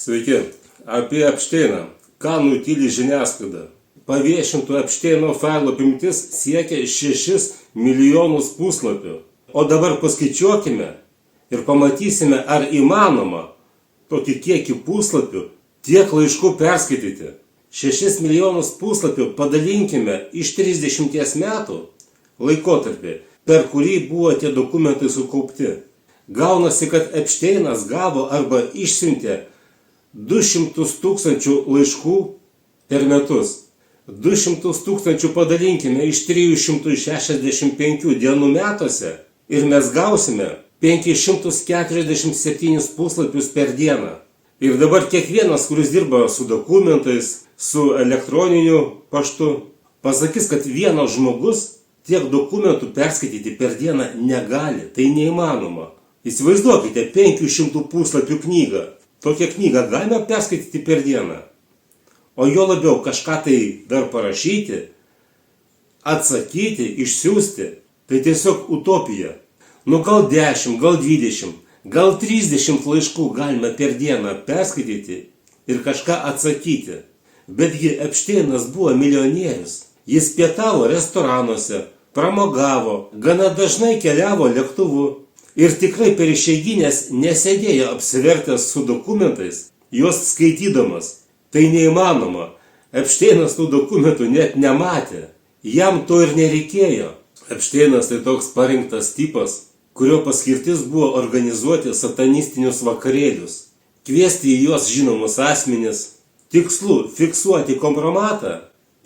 Sveiki. Apie Epšteiną. Ką nutyli žiniasklaida? Paviešintų Epšteino failo apimtis siekia 6 milijonus puslapių. O dabar paskaičiuokime ir pamatysime, ar įmanoma tokį kiekį puslapių tiek laiškų perskaityti. 6 milijonus puslapių padalinkime iš 30 metų laikotarpį, per kurį buvo tie dokumentai sukaupti. Gaunasi, kad Epšteinas gavo arba išsiuntė 200 tūkstančių laiškų per metus. 200 tūkstančių padalinkime iš 365 dienų metuose ir mes gausime 547 puslapius per dieną. Ir dabar kiekvienas, kuris dirba su dokumentais, su elektroniniu paštu, pasakys, kad vienas žmogus tiek dokumentų perskaityti per dieną negali. Tai neįmanoma. Įsivaizduokite 500 puslapių knygą. Tokią knygą galime perskaityti per dieną. O jo labiau kažką tai dar parašyti, atsakyti, išsiųsti, tai tiesiog utopija. Nu gal 10, gal 20, gal 30 laiškų galime per dieną perskaityti ir kažką atsakyti. Betgi Epšteinas buvo milijonierius. Jis pietavo restoranuose, pramogavo, gana dažnai keliavo lėktuvu. Ir tikrai per išeiginės nesėdėjo apsivertęs su dokumentais, juos skaitydamas. Tai neįmanoma. Epšteinas tų dokumentų net nematė. Jam to ir nereikėjo. Epšteinas tai toks parinktas tipas, kurio paskirtis buvo organizuoti satanistinius vakarėlius. Kviesti į juos žinomus asmenis, tikslu fiksuoti kompromatą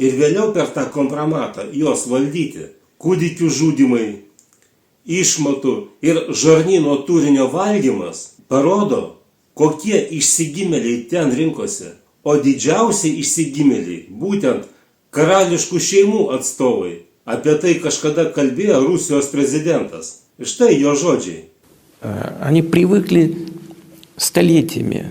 ir vėliau per tą kompromatą juos valdyti. Kūdikių žudymai, išmatų ir žarnyno turinio valgymas parodo, kokie išsigimėliai ten rinkosi. O didžiausiai išsigimėliai būtent karališkų šeimų atstovai. Apie tai kažkada kalbėjo Rusijos prezidentas. Štai jo žodžiai. Они привыкли столетиями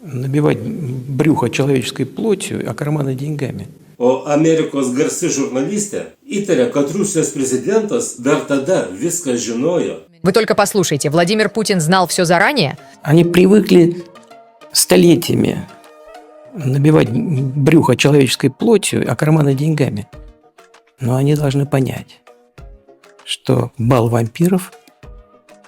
набивать брюхо человеческой плотью, а карманы деньгами. O Amerikos garsi žurnalistė įtarė, kad Rusijos prezidentas dar tada viską žinojo. Вы только послушайте, Владимир Путин знал все заранее? Они привыкли столетиями набивать брюхо человеческой плотью, а карманы деньгами. Но они должны понять, что бал вампиров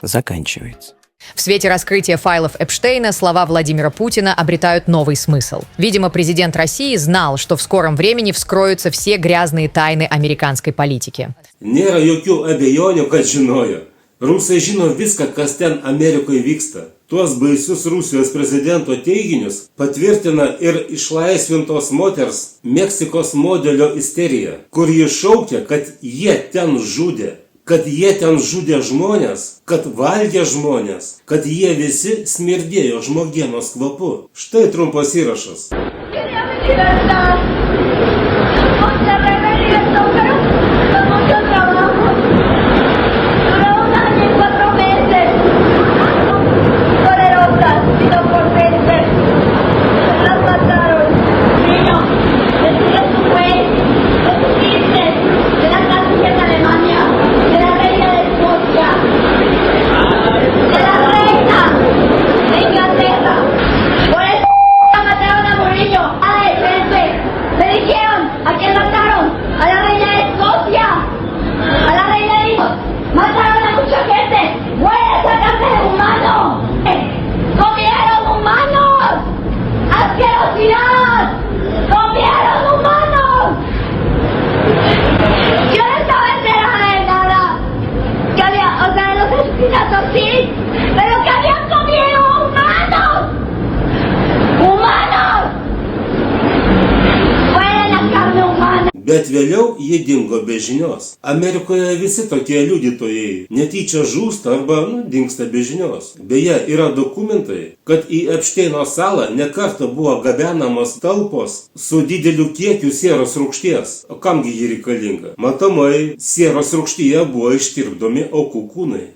заканчивается. В свете раскрытия файлов Эпштейна слова Владимира Путина обретают новый смысл. Видимо, президент России знал, что в скором времени вскроются все грязные тайны американской политики. Nėra jokių abejonių, kad žinojo. Rusai žino viską, kas ten Amerikoje vyksta. Tuos baisius Rusijos prezidento teiginius patvirtina ir išlaisvintos moters Meksikos modelio isterija, kur ji šaukia, kad jie ten žudė. Kad jie ten žudė žmonės, kad valgė žmonės, kad jie visi smirdėjo žmogienos kvapu. Štai trumpas įrašas. Bet vėliau jie dingo be žinios. Amerikoje visi tokie liudytojai netyčia žūsta arba dingsta be žinios. Beje, yra dokumentai, kad į Epšteino salą nekartą buvo gabenamos talpos su dideliu kiekiu sieros rūgšties. O kamgi ji reikalinga? Matomai, sieros rūgštyje buvo ištirpdomi aukų kūnai.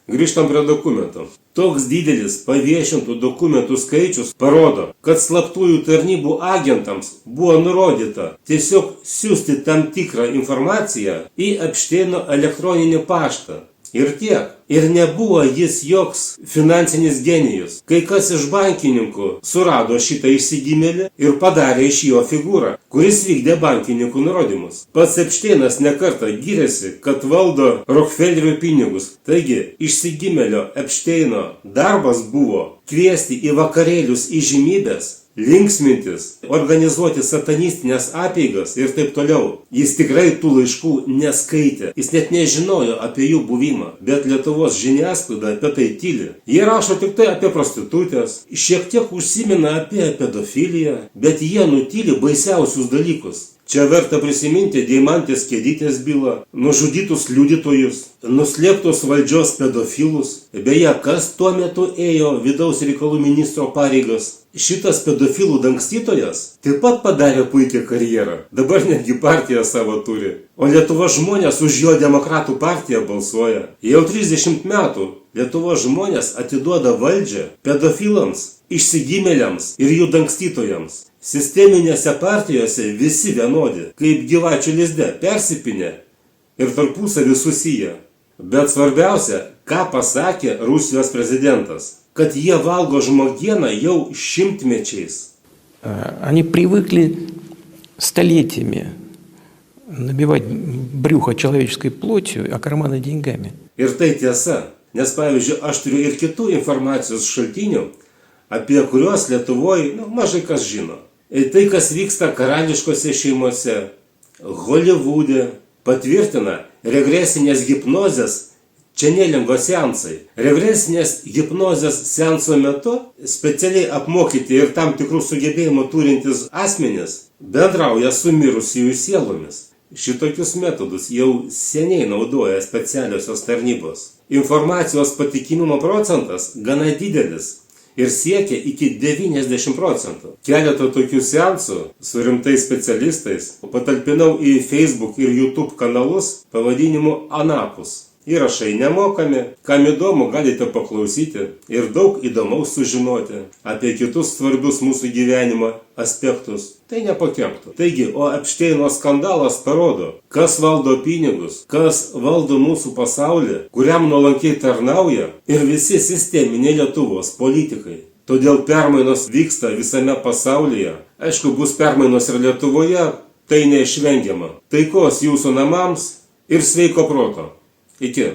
Grįžtam prie dokumentų. Toks didelis paviešintų dokumentų skaičius parodo, kad slaptųjų tarnybų agentams buvo nurodyta tiesiog siųsti tam tikrą informaciją į Epšteino elektroninį paštą. Ir tiek. Ir nebuvo jis joks finansinis genijus. Kai kas iš bankininkų surado šitą išsigimėlį ir padarė iš jo figūrą, kuris vykdė bankininkų nurodymus. Pats Epšteinas nekartą gyrėsi, kad valdo Rokfelerių pinigus. Taigi, išsigimėlio Epšteino darbas buvo kviesti į vakarėlius įžymybės, linksmintis, organizuoti satanistinės apeigas ir taip toliau. Jis tikrai tų laiškų neskaitė. Jis net nežinojo apie jų buvimą. Bet Lietuvos žiniasklaida apie tai tyli. Jie rašo tik tai apie prostitutės, šiek tiek užsimena apie pedofiliją, bet jie nutyli baisiausius dalykus. Čia verta prisiminti Deimantės Kėdytės bylą, nužudytus liudytojus, nuslėptus valdžios pedofilus. Beje, kas tuo metu ėjo vidaus reikalų ministro pareigas? Šitas pedofilų dangstytojas taip pat padarė puikią karjerą. Dabar netgi partiją savo turi. O Lietuvos žmonės už jo demokratų partiją balsuoja. Jau 30 metų Lietuvos žmonės atiduoda valdžią pedofilams, išsigimėliams ir jų dangstytojams. Sisteminėse partijose visi vienodi, kaip gyvačių lizde, persipinę ir tarpusavį susiję. Bet svarbiausia, ką pasakė Rusijos prezidentas, kad jie valgo žmogieną jau šimtmečiais. Они привыкли столетиями набивать брюхо человеческой плотью, а карманы деньгами. Ir tai tiesa, nes pavyzdžiui, aš turiu ir kitų informacijos šaltinių, apie kuriuos Lietuvoje mažai kas žino. Ir tai, kas vyksta karališkose šeimose, Holivude, patvirtina regresinės hipnozės čenelingo seansai. Regresinės hipnozės seanso metu specialiai apmokyti ir tam tikrų sugebėjimų turintys asmenys bendrauja su mirusiųjų sielomis. Šitokius metodus jau seniai naudoja specialiosios tarnybos. Informacijos patikimumo procentas gana didelis ir siekia iki 90%. Keletą tokių seansų su rimtais specialistais patalpinau į Facebook ir YouTube kanalus pavadinimu Anapus. Įrašai nemokami, kam įdomu galite paklausyti ir daug įdomaus sužinoti apie kitus svarbius mūsų gyvenimo aspektus. Tai nepakenktų. Taigi, o Epšteino skandalas parodo, kas valdo pinigus, kas valdo mūsų pasaulį, kuriam nuolankiai tarnauja ir visi sisteminiai Lietuvos politikai. Todėl permainos vyksta visame pasaulyje. Aišku, bus permainos ir Lietuvoje, tai neišvengiama. Taikos jūsų namams ir sveiko proto. Iki.